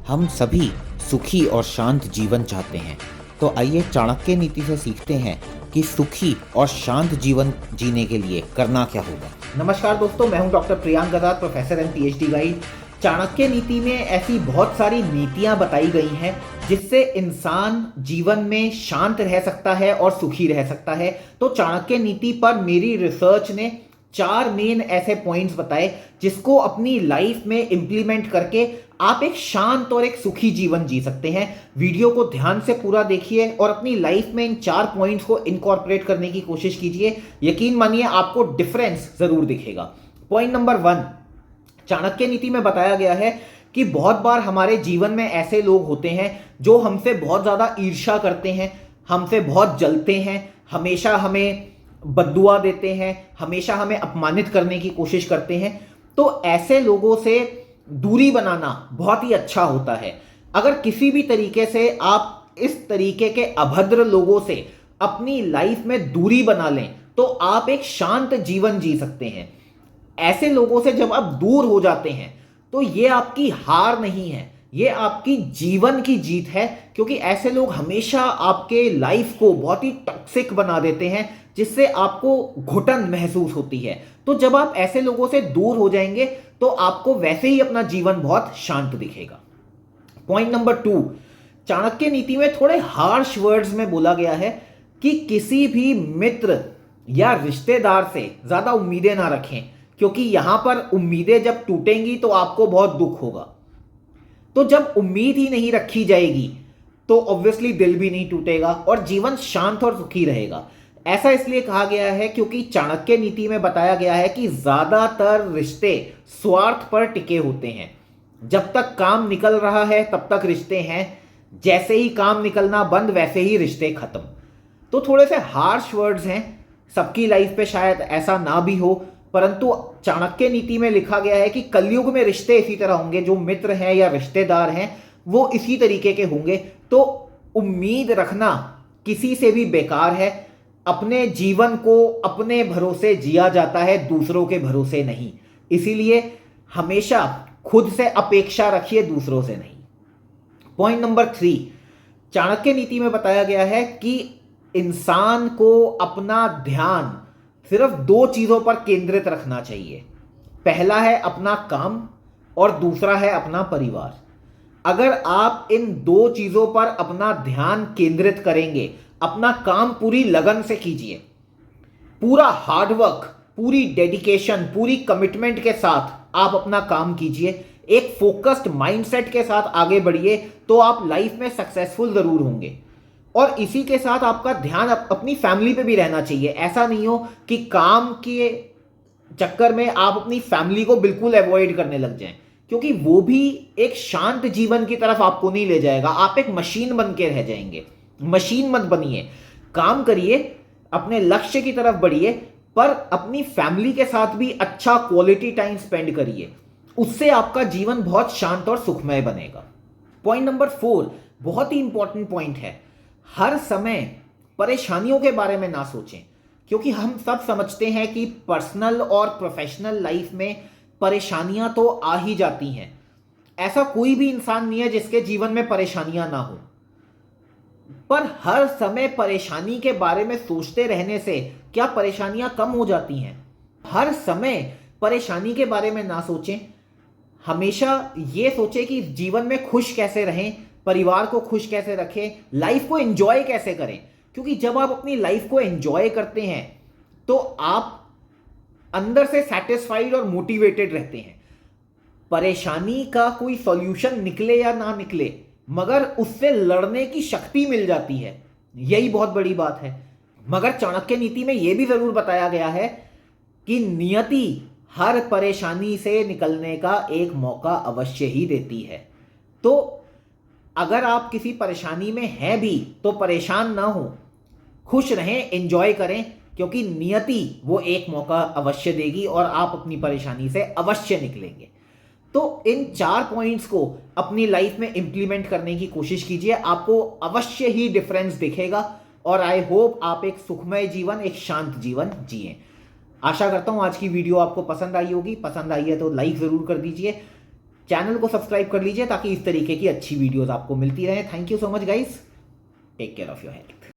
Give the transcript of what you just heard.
हम सभी सुखी और शांत जीवन चाहते हैं। तो आइए चाणक्य नीति से सीखते हैं कि सुखी और शांत जीवन जीने के लिए करना क्या होगा। नमस्कार दोस्तों, मैं हूं डॉक्टर प्रियांक गदा, professor and PhD guide. Chanakya नीति में ऐसी बहुत सारी नीतियां बताई गई हैं जिससे इंसान जीवन में शांत रह सकता है और सुखी रह सकता है। तो चाणक्य नीति पर मेरी रिसर्च ने 4 मेन ऐसे पॉइंट्स बताए जिसको अपनी लाइफ में इंप्लीमेंट करके आप एक शांत और एक सुखी जीवन जी सकते हैं। वीडियो को ध्यान से पूरा देखिए और अपनी लाइफ में इन 4 पॉइंट्स को इनकॉर्पोरेट करने की कोशिश कीजिए। यकीन मानिए आपको डिफरेंस जरूर दिखेगा। पॉइंट नंबर 1, चाणक्य नीति में बताया गया है कि बहुत बार हमारे जीवन में ऐसे लोग होते हैं जो हमसे बहुत ज्यादा ईर्ष्या करते हैं, हमसे बहुत जलते हैं, हमेशा हमें बद्दुआ देते हैं, हमेशा हमें अपमानित करने की कोशिश करते हैं। तो ऐसे लोगों से दूरी बनाना बहुत ही अच्छा होता है। अगर किसी भी तरीके से आप इस तरीके के अभद्र लोगों से अपनी लाइफ में दूरी बना लें तो आप एक शांत जीवन जी सकते हैं। ऐसे लोगों से जब आप दूर हो जाते हैं तो ये आपकी हार नहीं है, ये आपकी जीवन की जीत है, क्योंकि ऐसे लोग हमेशा आपके लाइफ को बहुत ही टॉक्सिक बना देते हैं जिससे आपको घुटन महसूस होती है। तो जब आप ऐसे लोगों से दूर हो जाएंगे तो आपको वैसे ही अपना जीवन बहुत शांत दिखेगा। पॉइंट नंबर 2, चाणक्य नीति में थोड़े हार्श वर्ड्स में बोला गया है कि किसी भी मित्र या रिश्तेदार से ज्यादा उम्मीदें ना रखें, क्योंकि यहां पर उम्मीदें जब टूटेंगी तो आपको बहुत दुख होगा। तो जब उम्मीद ही नहीं रखी जाएगी तो ऑब्वियसली दिल भी नहीं टूटेगा और जीवन शांत और सुखी रहेगा। ऐसा इसलिए कहा गया है क्योंकि चाणक्य नीति में बताया गया है कि ज्यादातर रिश्ते स्वार्थ पर टिके होते हैं। जब तक काम निकल रहा है तब तक रिश्ते हैं, जैसे ही काम निकलना बंद वैसे ही रिश्ते खत्म। तो थोड़े से हार्श वर्ड्स हैं, सबकी लाइफ पे शायद ऐसा ना भी हो, परंतु चाणक्य नीति में लिखा गया है कि कलयुग में रिश्ते इसी तरह होंगे, जो मित्र हैं या रिश्तेदार हैं वो इसी तरीके के होंगे। तो उम्मीद रखना किसी से भी बेकार है। अपने जीवन को अपने भरोसे जिया जाता है, दूसरों के भरोसे नहीं। इसीलिए हमेशा खुद से अपेक्षा रखिए, दूसरों से नहीं। पॉइंट नंबर 3, चाणक्य नीति में बताया गया है कि इंसान को अपना ध्यान सिर्फ 2 चीजों पर केंद्रित रखना चाहिए। पहला है अपना काम और दूसरा है अपना परिवार। अगर आप इन 2 चीजों पर अपना ध्यान केंद्रित करेंगे, अपना काम पूरी लगन से कीजिए, पूरा हार्डवर्क, पूरी डेडिकेशन, पूरी कमिटमेंट के साथ आप अपना काम कीजिए, एक फोकस्ड माइंडसेट के साथ आगे बढ़िए, तो आप लाइफ में सक्सेसफुल जरूर होंगे। और इसी के साथ आपका ध्यान अपनी फैमिली पे भी रहना चाहिए। ऐसा नहीं हो कि काम के चक्कर में आप अपनी फैमिली को बिल्कुल अवॉइड करने लग जाएं, क्योंकि वो भी एक शांत जीवन की तरफ आपको नहीं ले जाएगा। आप एक मशीन बन के रह जाएंगे। मशीन मत बनिए, काम करिए, अपने लक्ष्य की तरफ बढ़िए, पर अपनी फैमिली के साथ भी अच्छा क्वालिटी टाइम स्पेंड करिए। उससे आपका जीवन बहुत शांत और सुखमय बनेगा। पॉइंट नंबर 4 बहुत ही इंपॉर्टेंट पॉइंट है। हर समय परेशानियों के बारे में ना सोचें, क्योंकि हम सब समझते हैं कि पर्सनल और प्रोफेशनल लाइफ में परेशानियां तो आ ही जाती हैं। ऐसा कोई भी इंसान नहीं है जिसके जीवन में परेशानियां ना हो, पर हर समय परेशानी के बारे में सोचते रहने से क्या परेशानियां कम हो जाती हैं? हर समय परेशानी के बारे में ना सोचें, हमेशा ये सोचें कि जीवन में खुश कैसे रहें, परिवार को खुश कैसे रखें, लाइफ को एंजॉय कैसे करें। क्योंकि जब आप अपनी लाइफ को एंजॉय करते हैं तो आप अंदर से सेटिस्फाइड और मोटिवेटेड रहते हैं। परेशानी का कोई सॉल्यूशन निकले या ना निकले, मगर उससे लड़ने की शक्ति मिल जाती है, यही बहुत बड़ी बात है। मगर चाणक्य नीति में यह भी जरूर बताया गया है कि नियति हर परेशानी से निकलने का एक मौका अवश्य ही देती है। तो अगर आप किसी परेशानी में हैं भी तो परेशान ना हो, खुश रहें, एंजॉय करें, क्योंकि नियति वो एक मौका अवश्य देगी और आप अपनी परेशानी से अवश्य निकलेंगे। तो इन 4 पॉइंट्स को अपनी लाइफ में इंप्लीमेंट करने की कोशिश कीजिए, आपको अवश्य ही डिफरेंस दिखेगा और आई होप आप एक सुखमय जीवन, एक शांत जीवन जिए। आशा करता हूं आज की वीडियो आपको पसंद आई होगी। पसंद आई है तो लाइक जरूर कर दीजिए। चैनल को सब्सक्राइब कर लीजिए ताकि इस तरीके की अच्छी वीडियोस आपको मिलती रहे। Thank you so much guys, take care of your health.